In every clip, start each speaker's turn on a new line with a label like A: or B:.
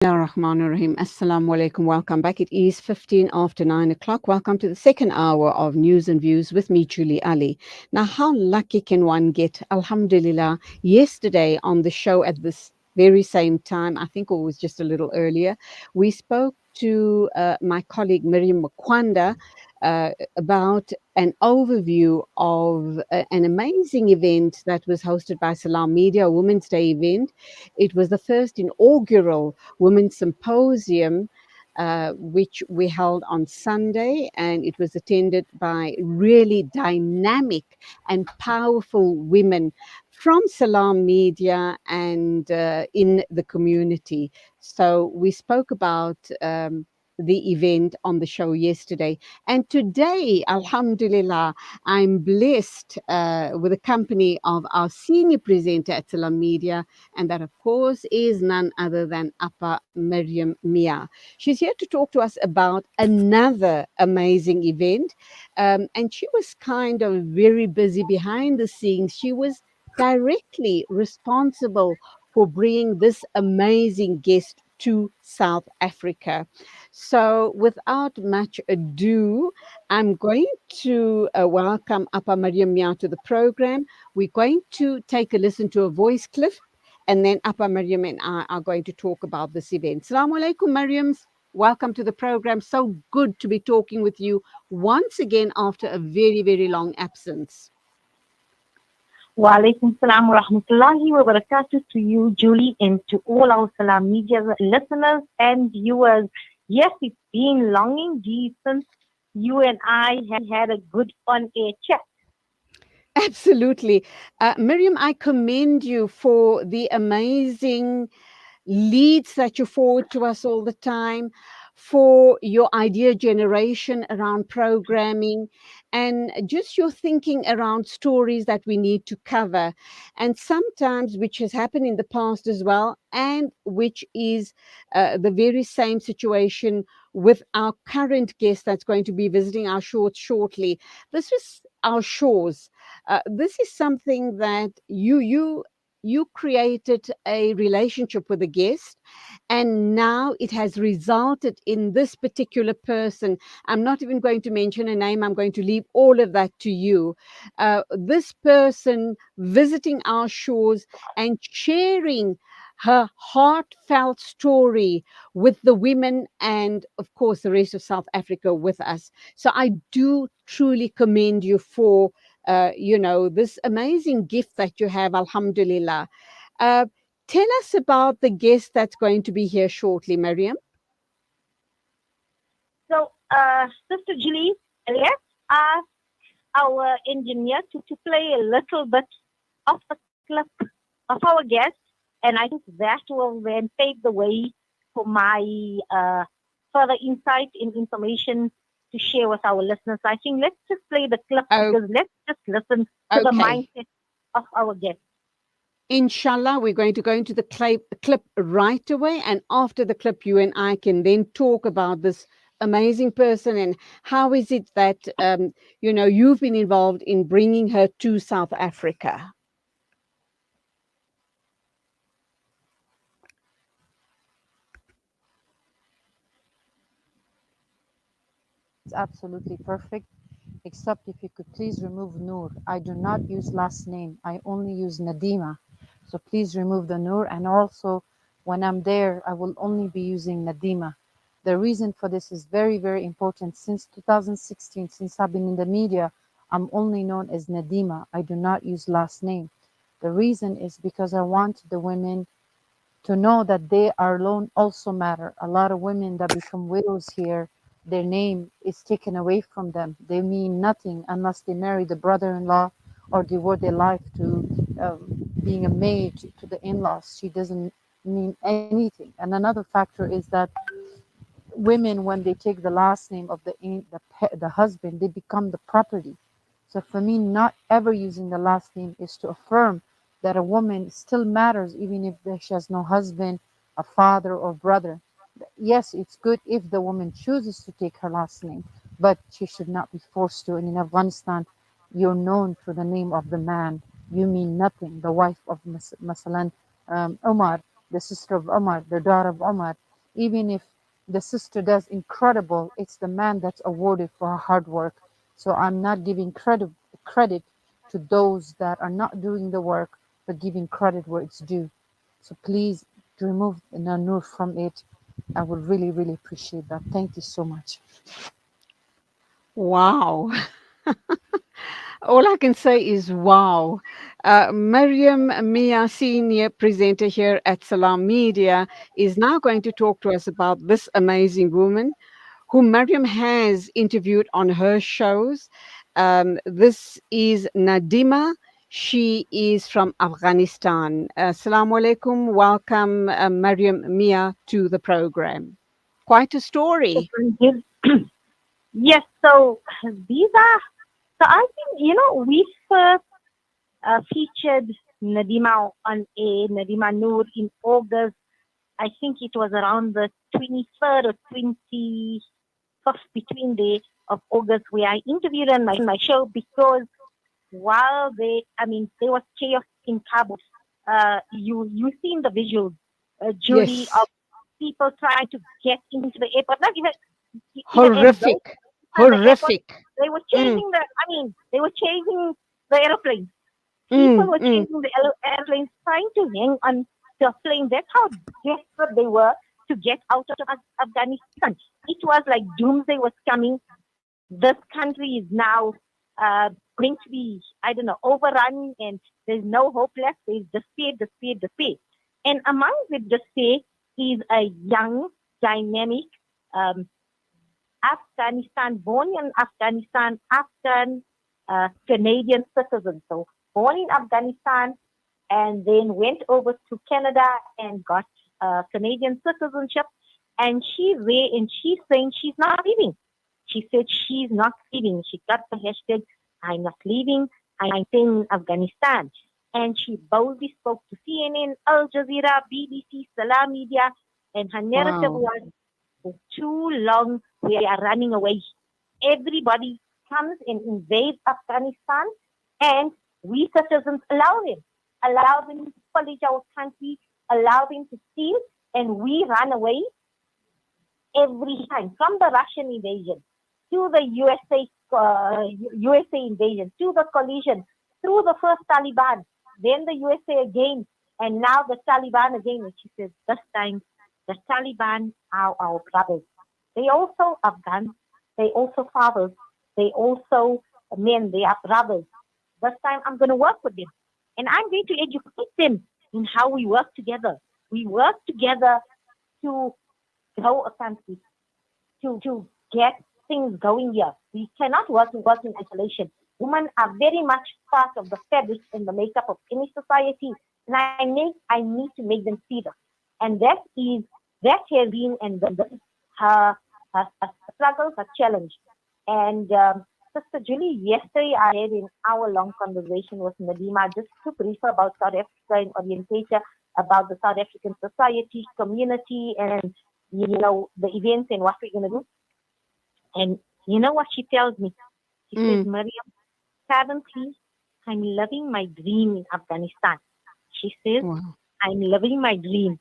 A: Bismillahirrahmanirrahim. Assalamu alaikum. Welcome back. It is 15 after 9 o'clock. Welcome to the second hour of News and Views with me, Julie Ali. Now, how lucky can one get? Alhamdulillah. Yesterday on the show at this very same time, I think it was just a little earlier, we spoke to my colleague Mariam Mia about an overview of an amazing event that was hosted by Salaamedia, a Women's Day event. It was the first inaugural Women's Symposium, which we held on Sunday, and it was attended by really dynamic and powerful women from Salam Media and in the community. So we spoke about the event on the show yesterday. And today, Alhamdulillah, I'm blessed with the company of our senior presenter at Salam Media, and that, of course, is none other than Appa Mariam Mia. She's here to talk to us about another amazing event. And she was kind of very busy behind the scenes. She was directly responsible for bringing this amazing guest to South Africa. So, without much ado, I'm going to welcome Appa Mariam Mia to the program. We're going to take a listen to a voice clip, and then Appa Mariam and I are going to talk about this event. Assalamu alaikum, Mariam. Welcome to the program. So good to be talking with you once again after a very, very long absence.
B: Wa alaikum salam wa rahmatullahi wa barakatuh to you, Julie, and to all our Salam Media listeners and viewers. Yes, it's been long indeed since you and I have had a good on-air chat.
A: Absolutely. Miriam, I commend you for the amazing leads that you forward to us all the time, for your idea generation around programming, and just your thinking around stories that we need to cover. And sometimes, which has happened in the past as well, and which is the very same situation with our current guest that's going to be visiting our shores shortly. This is our shores. This is something that you created a relationship with a guest, and now it has resulted in this particular person. I'm not even going to mention a name. I'm going to leave all of that to you. This person visiting our shores and sharing her heartfelt story with the women and, of course, the rest of South Africa with us. So I do truly commend you for this amazing gift that you have, Alhamdulillah. Uh, Tell us about the guest that's going to be here shortly, Mariam.
B: So, Sister Julie, let's ask our engineer to play a little bit of the clip of our guest, and I think that will then pave the way for my further insight and information to share with our listeners. I think let's just play the clip because let's just listen to the mindset of our guest.
A: Inshallah, we're going to go into the clip right away. And after the clip, you and I can then talk about this amazing person and how is it that, you've been involved in bringing her to South Africa.
C: It's absolutely perfect, except if you could please remove Noor. I do not use last name. I only use Nadima. So please remove the Noor. And also, when I'm there, I will only be using Nadima. The reason for this is very, very important. Since 2016, since I've been in the media, I'm only known as Nadima. I do not use last name. The reason is because I want the women to know that they are alone also matter. A lot of women that become widows here, their name is taken away from them. They mean nothing unless they marry the brother-in-law or devote their life to being a maid to the in-laws. She doesn't mean anything. And another factor is that women, when they take the last name of the husband, they become the property. So for me, not ever using the last name is to affirm that a woman still matters even if she has no husband, a father, or brother. Yes, it's good if the woman chooses to take her last name, but she should not be forced to. And in Afghanistan, you're known through the name of the man. You mean nothing. The wife of Masalan, Omar, the sister of Omar, the daughter of Omar. even if the sister does incredible, it's the man that's awarded for her hard work. So I'm not giving credit to those that are not doing the work, but giving credit where it's due. So please remove Nanur from it. I would really, really appreciate that. Thank you so much.
A: Wow. All I can say is wow. Mariam Mia, senior presenter here at Salaamedia, is now going to talk to us about this amazing woman whom Mariam has interviewed on her shows. This is Nadima. She is from Afghanistan. Assalamu alaikum. Welcome, Mariam Mia, to the program. Quite a story.
B: Yes, so these are, so I think, we first featured Nadima on Nadima Noor in August. I think it was around the 23rd or 21st, between the of August, where I interviewed her on my show, because while there was chaos in Kabul. You seen the visuals, Julie,
A: Yes.
B: of people trying to get into the airport. Not even and those
A: Horrific.
B: on the airport,
A: Horrific.
B: they were
A: Mm,
B: chasing they were chasing the aeroplanes. People
A: mm,
B: were
A: mm.
B: chasing the airplanes, trying to hang on to a plane. That's how desperate they were to get out of Afghanistan. It was like doomsday was coming. This country is now going to be, I don't know, overrun, and there's no hope left. There's despair, despair, despair. And among the despair is a young, dynamic um, Afghanistan, born in Afghanistan, Afghan Canadian citizen. So born in Afghanistan and then went over to Canada and got Canadian citizenship. And she's there and she's saying she's not leaving. She said she's not leaving. She got the hashtag, I'm not leaving, I'm staying in Afghanistan. And she boldly spoke to CNN, Al Jazeera, BBC, Salaamedia, and her narrative
A: Wow.
B: was, for too long, we are running away. Everybody comes and invades Afghanistan, and we citizens allow them to pillage our country, allow them to steal, and we run away every time, from the Russian invasion to the USA invasion, to the collision, through the first Taliban, then the USA again, and now the Taliban again. And she says, this time the Taliban are our brothers. They also Afghans, they also fathers, they also men, they are brothers. This time I'm going to work with them, and I'm going to educate them in how we work together. We work together to grow a country, to get things going here. We cannot work in isolation. Women are very much part of the fabric and the makeup of any society, and I need to make them see this. And that has been and this is her struggle, her challenge. And Sister Julie, yesterday I had an hour-long conversation with Nadima, just to brief her about South Africa and orientate her about the South African society, community, and the events and what we're going to do. And you know what she tells me? She says, Mariam, currently I'm living my dream in Afghanistan. She says,
A: Wow.
B: I'm living my dream.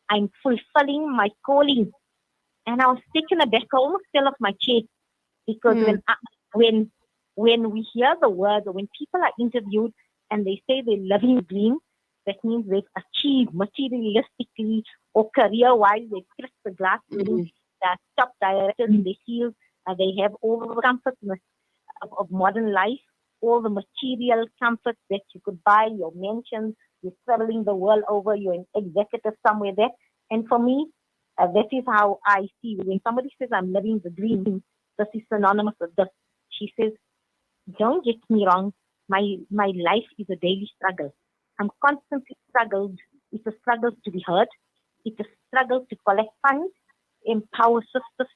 B: I'm fulfilling my calling. And I was taken aback. I almost fell off my chair, because when we hear the word, when people are interviewed and they say they're living a dream, that means they've achieved materialistically or career-wise. They've pressed the glass ceiling. They're top directors in their field. They have all the comforts of modern life, all the material comforts that you could buy, your mansions, you're traveling the world over, you're an executive somewhere there. And for me, that is how I see when somebody says I'm living the dream, this is synonymous with this. She says, don't get me wrong, my life is a daily struggle. I'm constantly struggled. It's a struggle to be heard. It's a struggle to collect funds, empower sisters,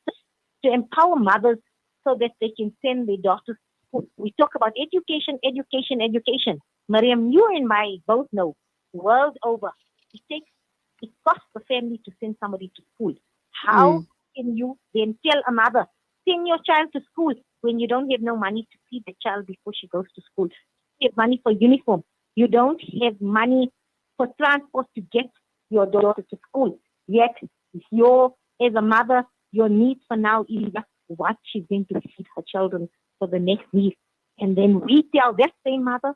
B: to empower mothers so that they can send their daughters to school. We talk about education, education, education. Mariam, you and I both know, world over, it costs the family to send somebody to school. How can you then tell a mother, send your child to school, when you don't have no money to feed the child before she goes to school? You have money for uniform. You don't have money for transport to get your daughter to school. Yet your as a mother, your need for now is what she's going to feed her children for the next week. And then we tell that same mother,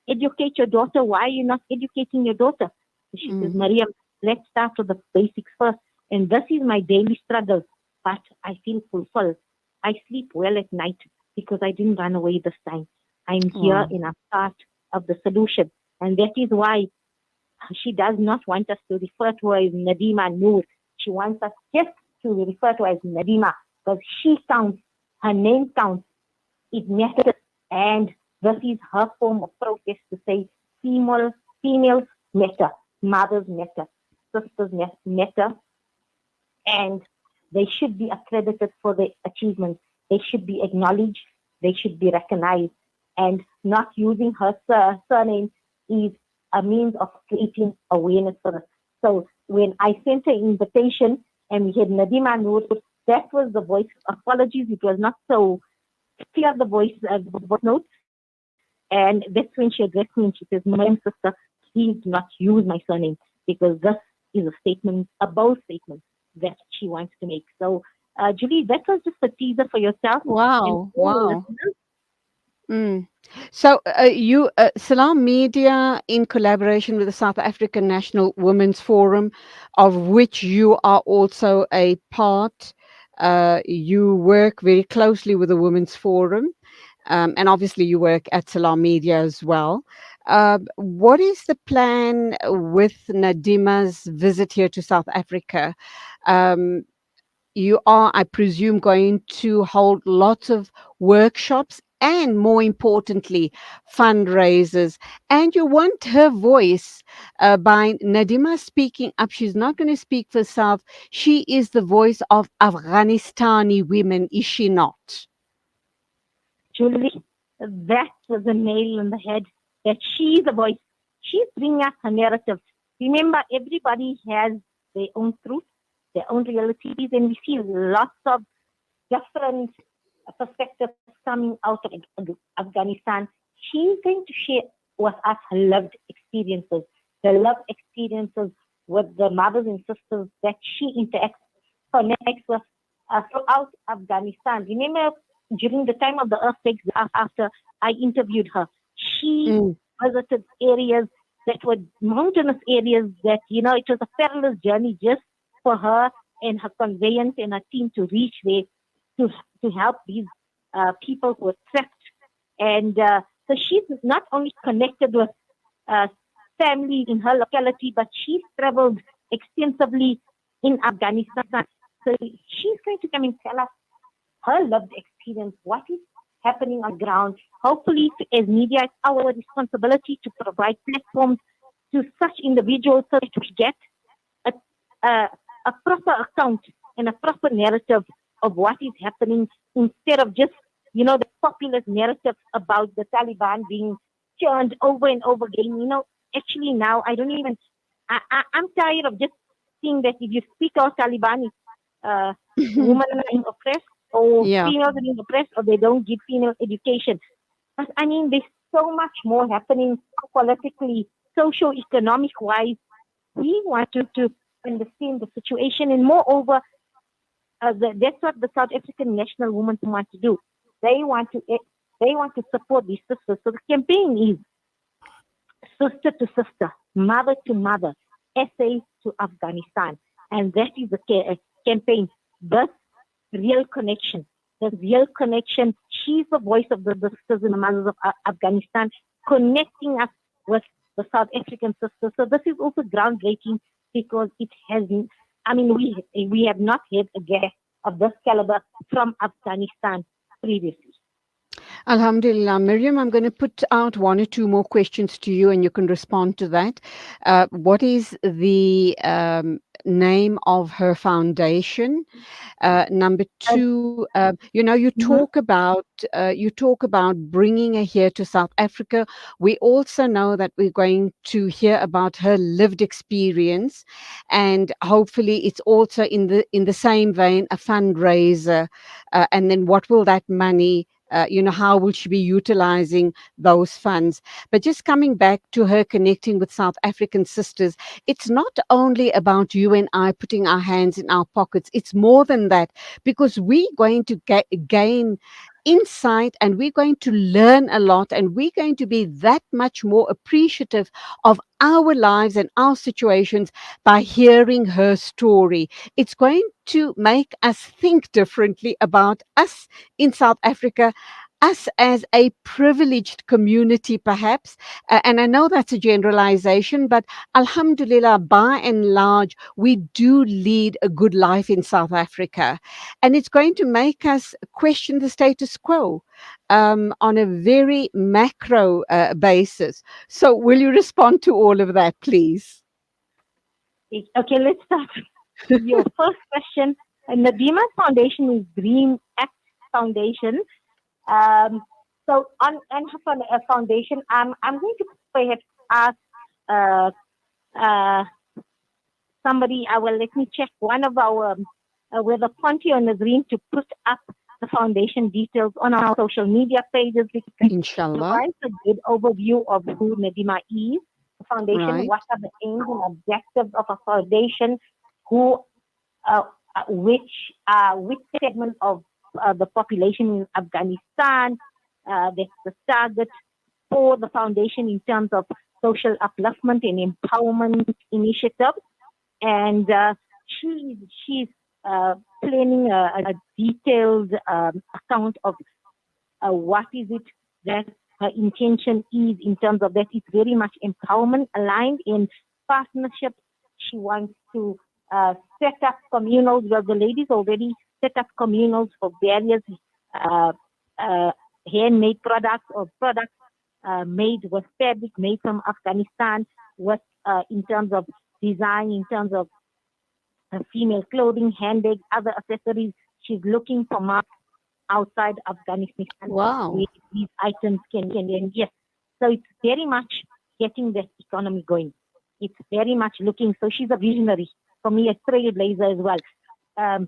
B: educate your daughter. Why are you not educating your daughter? She says, Mariam, let's start with the basics first. And this is my daily struggle. But I feel fulfilled. I sleep well at night because I didn't run away this time. I'm here and I'm part of the solution. And that is why she does not want us to refer to her as Nadima Noor. She wants us just to refer to her as Nadima because she counts, her name counts, it matters. And this is her form of protest to say females matter, mothers matter, sisters matter, and they should be accredited for their achievements. They should be acknowledged. They should be recognized. And not using her surname is a means of creating awareness for us. So when I sent an invitation and we had Nadima Noor, that was the voice. Apologies, it was not so clear, the voice note. And that's when she addressed me and she says, Mariam sister, please do not use my surname because this is a statement, a bold statement that she wants to make. So, Julie, that was just a teaser for yourself.
A: Wow. So Salaamedia, in collaboration with the South African National Women's Forum, of which you are also a part, you work very closely with the Women's Forum, and obviously you work at Salaamedia as well. What is the plan with Nadima's visit here to South Africa? You are, I presume, going to hold lots of workshops and, more importantly, fundraisers. And you want her voice by Nadima speaking up. She's not going to speak for herself. She is the voice of Afghanistani women, is she not?
B: Julie, that was a nail on the head, that she's the voice. She's bringing us her narrative. Remember, everybody has their own truth, their own realities, and we see lots of different perspectives coming out of Afghanistan. She's going to share with us her lived experiences, the lived experiences with the mothers and sisters that she connects with throughout Afghanistan. Remember, during the time of the earthquakes, after I interviewed her, she visited areas that were mountainous areas that, it was a perilous journey just for her and her conveyance and her team to reach there to help these people who were trapped. And so she's not only connected with family in her locality, but she's traveled extensively in Afghanistan. So she's going to come and tell us her lived experience, what is happening on the ground. Hopefully, as media, it's our responsibility to provide platforms to such individuals so that we get a proper account and a proper narrative of what is happening instead of just, the populist narrative about the Taliban being churned over and over again. Actually now, I don't even, I'm tired of just seeing that if you speak out Taliban, women are being oppressed, or females are being oppressed, or they don't give female education. But I mean, there's so much more happening politically, socio-economic wise. We want to understand the situation, and moreover, that's what the South African National Women want to do. They want to support these sisters. So the campaign is sister to sister, mother to mother, essay to Afghanistan, and that is the campaign. This real connection. The real connection. She's the voice of the sisters and the mothers of Afghanistan, connecting us with the South African sisters. So this is also groundbreaking because it has, we have not had a guest of this caliber from Afghanistan previously.
A: Alhamdulillah. Miriam, I'm going to put out one or two more questions to you and you can respond to that. What is the name of her foundation? Number two, you talk about bringing her here to South Africa. We also know that we're going to hear about her lived experience, and hopefully it's also in the same vein a fundraiser. And then what will that money how will she be utilizing those funds? But just coming back to her connecting with South African sisters, it's not only about you and I putting our hands in our pockets. It's more than that, because we're going to gain insight, and we're going to learn a lot, and we're going to be that much more appreciative of our lives and our situations by hearing her story. It's going to make us think differently about us in South Africa, us as a privileged community, perhaps. And I know that's a generalization, but Alhamdulillah, by and large, we do lead a good life in South Africa. And it's going to make us question the status quo on a very macro basis. So, will you respond to all of that, please?
B: Okay, let's start with your first question. Nadima Foundation is Dream Act Foundation. So on her foundation, I'm going to perhaps ask uh, uh, somebody. Let me check one of our whether Ponti or Nazreen to put up the foundation details on our social media pages. Because
A: Inshallah.
B: provides a good overview of who Nadima is, the foundation,
A: Right.
B: what are the aims and objectives of a foundation, who, which segment of the population in Afghanistan, that's the target for the foundation in terms of social upliftment and empowerment initiatives. And she's planning a detailed account of what is it that her intention is in terms of that. It's very much empowerment aligned in partnership. She wants to set up communals. Well, the ladies already set up communals for various uh, handmade products or products made with fabric made from Afghanistan, with in terms of design, in terms of female clothing, handbags, other accessories. She's looking for markets outside Afghanistan
A: Wow.
B: where these items can yes. So it's very much getting the economy going. It's very much looking. So she's a visionary. For me, a trailblazer as well.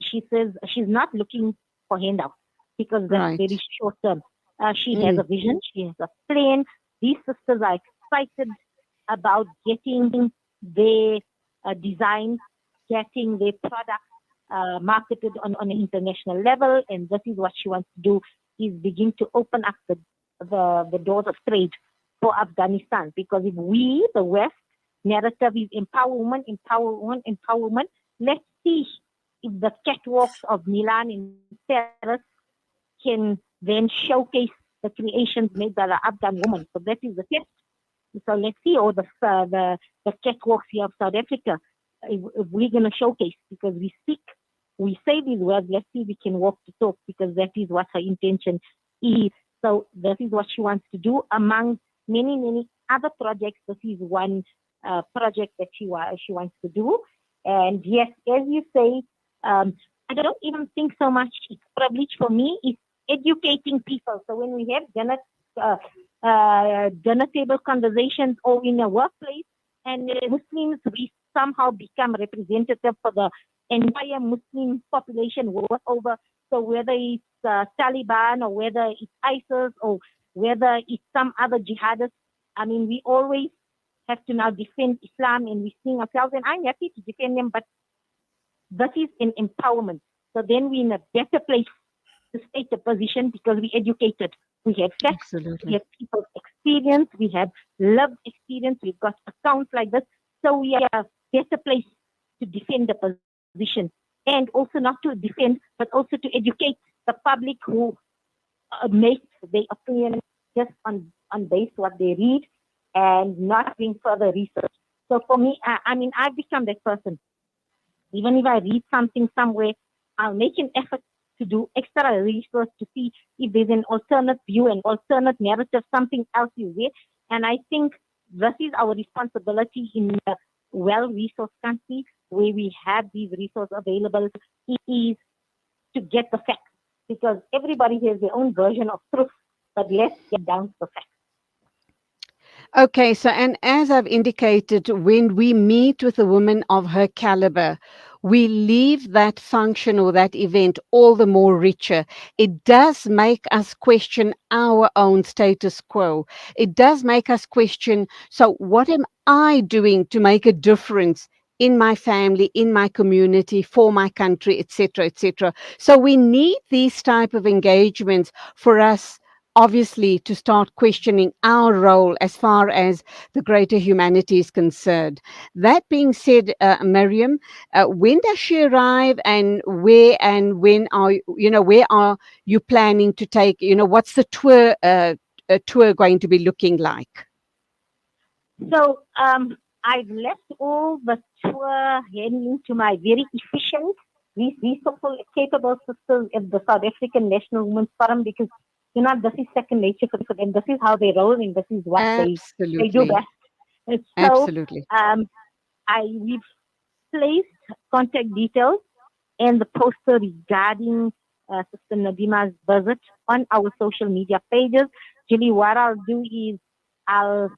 B: She says she's not looking for handouts because that's
A: Right.
B: very short term. She has a vision. She has a plan. These sisters are excited about getting their designs, getting their products marketed on an international level, and this is what she wants to do: is begin to open up the doors of trade for Afghanistan. Because if we, the West, narrative is empowerment, empowerment, empowerment. Let's see if the catwalks of Milan and Paris can then showcase the creations made by the Afghan woman. So that is the test. So let's see, or the catwalks here of South Africa, if we're going to showcase, because we say these words, let's see if we can walk the talk, because that is what her intention is. So that is what she wants to do among many, many other projects. This is one project that she wants to do. And yes, as you say, I don't even think so much it's privilege for me. It's educating people. So when we have dinner table conversations or in a workplace, and Muslims, we somehow become representative for the entire Muslim population world over. So whether it's Taliban or whether it's ISIS or whether it's some other jihadists, I mean, we always have to now defend Islam, and we sing ourselves, and I'm happy to defend them, but that is an empowerment. So then we're in a better place to state the position because we educated. We have facts, we have people's experience, we have lived experience, we've got accounts like this. So we are a better place to defend the position, and also not to defend, but also to educate the public who make their opinion just on base what they read and not doing further research. So for me, I mean, I've become that person. Even if I read something somewhere, I'll make an effort to do extra research to see if there's an alternate view, an alternate narrative, something else is there. And I think this is our responsibility in a well-resourced country where we have these resources available, is to get the facts. Because everybody has their own version of truth, but let's get down to the facts.
A: Okay, so and as I've indicated, when we meet with a woman of her caliber, we leave that function or that event all the more richer. It does make us question our own status quo. It does make us question, so what am I doing to make a difference in my family, in my community, for my country, etc., etc. So we need these type of engagements for us obviously to start questioning our role as far as the greater humanity is concerned. That being said, Miriam, when does she arrive, and when are where are you planning to take? What's the tour going to be looking like?
B: So I've left all the tour handling to my very efficient, resourceful, capable sisters at the South African National Women's Forum, because this is second nature for them. This is how they roll, and this is what they do
A: Absolutely,
B: best. And so
A: absolutely.
B: um, we've placed contact details and the poster regarding Sister Nadima's visit on our social media pages. Julie, what I'll do is I'll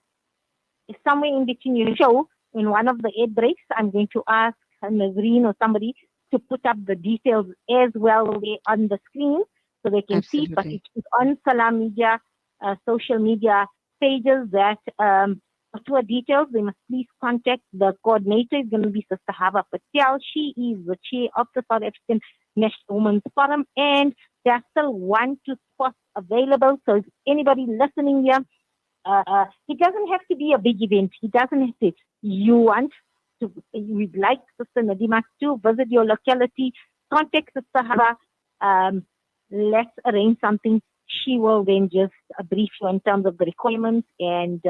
B: somewhere in between your show, in one of the ad breaks, I'm going to ask Nazreen or somebody to put up the details as well there on the screen so they can see it. But
A: Absolutely.
B: it's on Salaamedia social media pages that for tour details, they must please contact the coordinator. Is going to be Sister Hava Patel. She is the chair of the South African National Women's Forum, and there are still 1-2 spots available. So if anybody listening here, it doesn't have to be a big event. It doesn't have to. You'd like Sister Nadima to visit your locality, contact Sister Hava. Um, let's arrange something. She will then just brief you in terms of the requirements and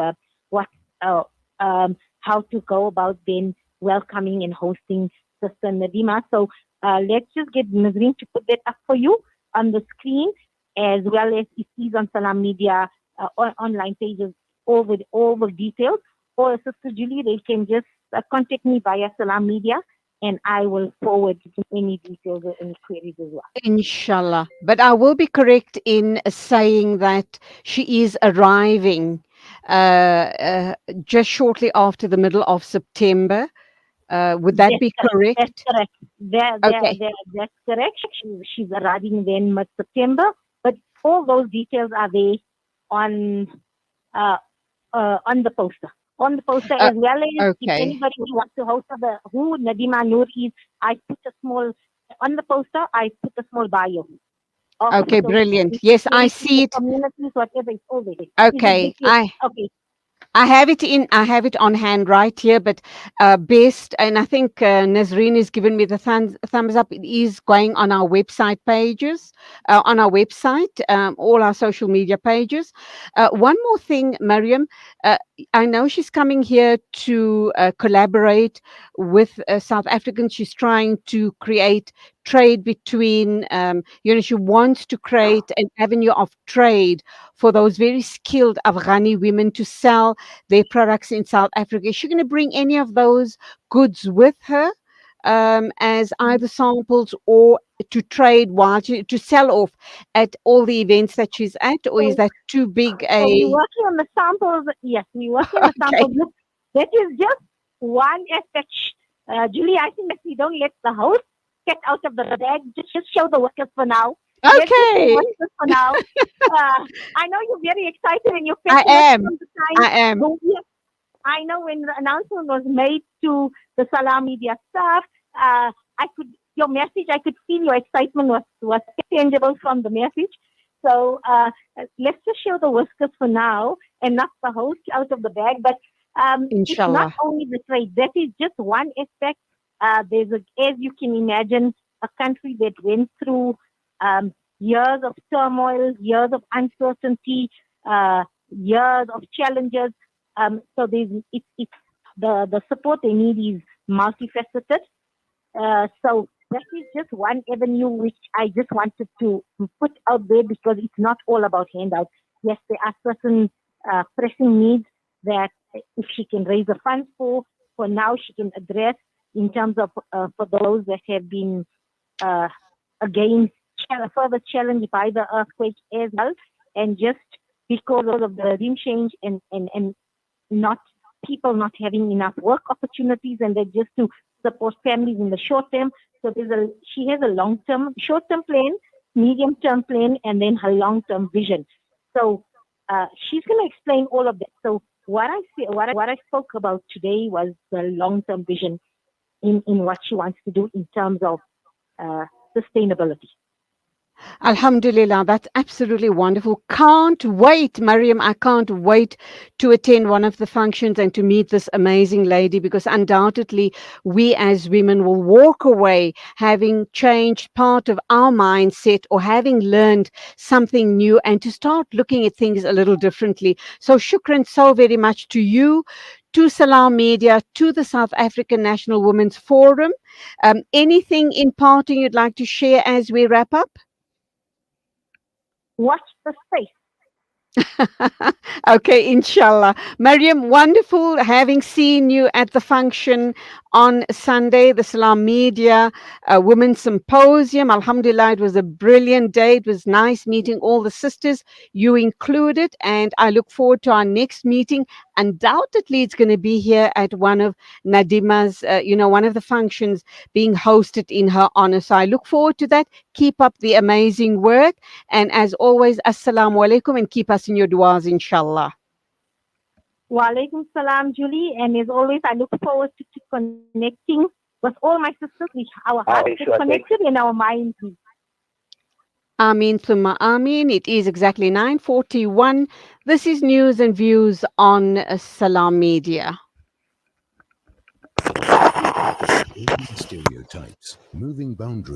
B: what, how to go about then welcoming and hosting Sister Nadima. So let's just get Nazreen to put that up for you on the screen, as well as it is on Salaamedia online pages, all the details. Or Sister Julie, they can just contact me via Salaamedia, and I will forward any details or any queries as well.
A: Inshallah. But I will be correct in saying that she is arriving just shortly after the middle of September. Would that
B: That's
A: be
B: correct. That's
A: correct?
B: correct.
A: Okay.
B: That's correct. She's arriving then mid-September, but all those details are there on uh, on the poster. On the poster,
A: Uh,
B: as well as if
A: okay.
B: anybody wants to host who Nadima Noor is, I put a small on the poster. I put a small bio of
A: Okay.
B: so
A: Brilliant. Yes, I see it.
B: communities, whatever is all there. Is it
A: Okay.
B: big? Yes. Okay.
A: I have it on hand right here, but best, and I think Nazreen has given me the thumbs up. It is going on our website pages, on our website, all our social media pages. One more thing, Mariam, uh, I know she's coming here to collaborate with South Africans. She's trying to create trade between, she wants to create an avenue of trade for those very skilled Afghani women to sell their products in South Africa. Is she going to bring any of those goods with her as either samples or to trade to sell off at all the events that she's at, or is
B: So
A: that too big
B: So we're
A: a?
B: working on the samples. Yes, we're working on the
A: Okay,
B: samples. Look, that is just one aspect. Julie, I think that we don't let the host get out of the bag. Just show the workers for now. Let's just show
A: okay,
B: workers for now. I know you're very excited and you're
A: I
B: passionate
A: am,
B: from the time.
A: I am.
B: I know when the announcement was made to the Salaamedia staff, I could your message. I could feel your excitement was tangible from the message. So let's just show the whiskers for now and knock the host out of the bag. But it's not
A: Inshallah.
B: only the trade. That is just one aspect. As you can imagine, a country that went through years of turmoil, years of uncertainty, years of challenges. So it's the support they need is multifaceted. So that is just one avenue which I just wanted to put out there, because it's not all about handouts. Yes, there are certain pressing needs that if she can raise the funds for now she can address in terms of for those that have been uh, again further challenged by the earthquake as well, and just because of the regime change and not people not having enough work opportunities, and they're just to support families in the short term. So she has a long-term, short-term plan, medium-term plan, and then her long-term vision. So she's going to explain all of that. So what I spoke about today was the long-term vision in what she wants to do in terms of sustainability.
A: Alhamdulillah, that's absolutely wonderful. Can't wait, Mariam. I can't wait to attend one of the functions and to meet this amazing lady, because undoubtedly we as women will walk away having changed part of our mindset or having learned something new and to start looking at things a little differently. So, shukran so very much to you, to Salaamedia, to the South African National Women's Forum. Anything in parting you'd like to share as we wrap up?
B: Watch the space.
A: Okay, inshallah. Mariam, wonderful having seen you at the function on Sunday, the Salaamedia Women's Symposium. Alhamdulillah, it was a brilliant day. It was nice meeting all the sisters, you included, and I look forward to our next meeting. Undoubtedly, it's going to be here at one of Nadima's, one of the functions being hosted in her honor. So I look forward to that. Keep up the amazing work. And as always, assalamu alaikum, and keep us in your du'as, inshallah.
B: Wa alaikum salam, Julie. And as always, I look forward to connecting with all my sisters. Our hearts get connected and our minds.
A: Ameen thumma ameen. It is exactly 9:41. This is News and Views on Salaamedia.
D: Stereotypes, moving boundaries.